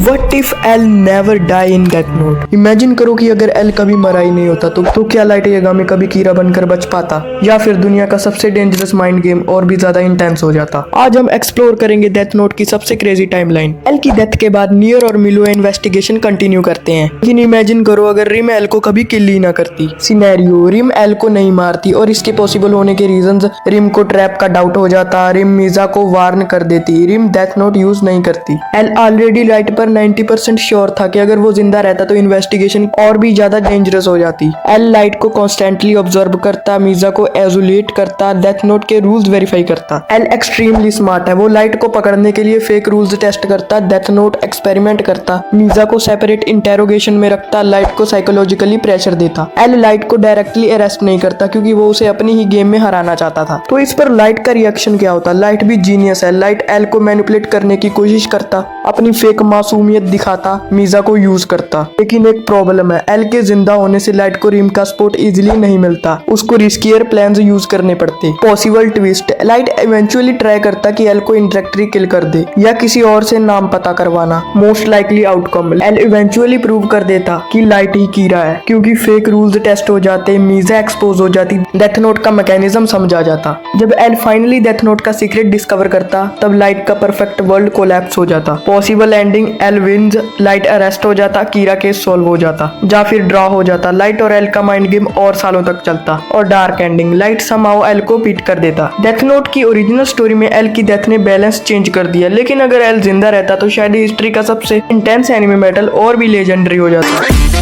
What if L never die in Death Note. Imagine करो कि अगर एल कभी मरा ही नहीं होता तो क्या लाइट यागामी कभी कीरा बनकर बच पाता, या फिर दुनिया का सबसे डेंजरस माइंड गेम और भी ज्यादा इंटेंस हो जाता। आज हम एक्सप्लोर करेंगे डेथ नोट की सबसे क्रेजी टाइमलाइन। एल की डेथ के बाद नियर और मिलुआ इन्वेस्टिगेशन कंटिन्यू करते हैं, लेकिन इमेजिन करो अगर रिम एल को कभी किल ही ना करती। सिनेरियो, रिम एल को नहीं मारती और इसके पॉसिबल होने के रीजंस, रिम को ट्रैप का डाउट हो जाता, रिम मीजा को वार्न कर देती, रिम डेथ नोट यूज नहीं करती। एल ऑलरेडी लाइट पर 90% श्योर था कि अगर वो जिंदा रहता तो इन्वेस्टिगेशन और भी ज्यादा डेंजरस हो जाती। एल लाइट को कॉन्स्टेंटली ऑब्जर्व करता, मीजा को एजुलेट करता, डेथ नोट के रूल्स वेरीफाई करता। एल एक्सट्रीमली स्मार्ट है, वो लाइट को पकड़ने के लिए फेक रूल्स टेस्ट करता, डेथ नोट एक्सपेरिमेंट करता, मीजा को सेपरेट इंटेरोगेशन में रखता, लाइट को साइकोलॉजिकली प्रेशर देता। एल लाइट को डायरेक्टली अरेस्ट नहीं करता क्योंकि वो उसे अपनी ही गेम में हराना चाहता था। तो इस पर लाइट का रिएक्शन क्या होता? लाइट भी जीनियस है, लाइट एल को मैनिपुलेट करने की कोशिश करता, अपनी फेक मासूमियत दिखाता, मीजा को यूज करता। लेकिन एक प्रॉब्लम है, एल के जिंदा होने से लाइट को रिम का सपोर्ट इजीली नहीं मिलता, उसको रिस्कियर प्लान्स यूज करने पड़ते। Possible twist, light eventually try करता कि एल को इंडायरेक्टली किल कर दे या किसी और से नाम पता करवाना। Most likely outcome, L eventually prove कर देता कि लाइट ही कीरा है क्योंकि फेक रूल्स टेस्ट हो जाते, मीजा एक्सपोज हो जाती, डेथ नोट का मैकेनिज्म समझा जाता। जब एल फाइनली डेथ नोट का सीक्रेट डिस्कवर करता तब लाइट का परफेक्ट वर्ल्ड कोलैप्स हो जाता। Possible ending, L wins, light arrest हो जाता, कीरा केस सॉल्व हो जाता, या फिर ड्रॉ हो जाता, लाइट और एल का माइंड गेम और सालों तक चलता। और dark ending, light somehow L को पीट कर देता। डेथ नोट की ओरिजिनल स्टोरी में एल की डेथ ने बैलेंस चेंज कर दिया, लेकिन अगर एल जिंदा रहता तो शायद हिस्ट्री का सबसे इंटेंस एनिमे बैटल और भी लेजेंडरी हो जाता।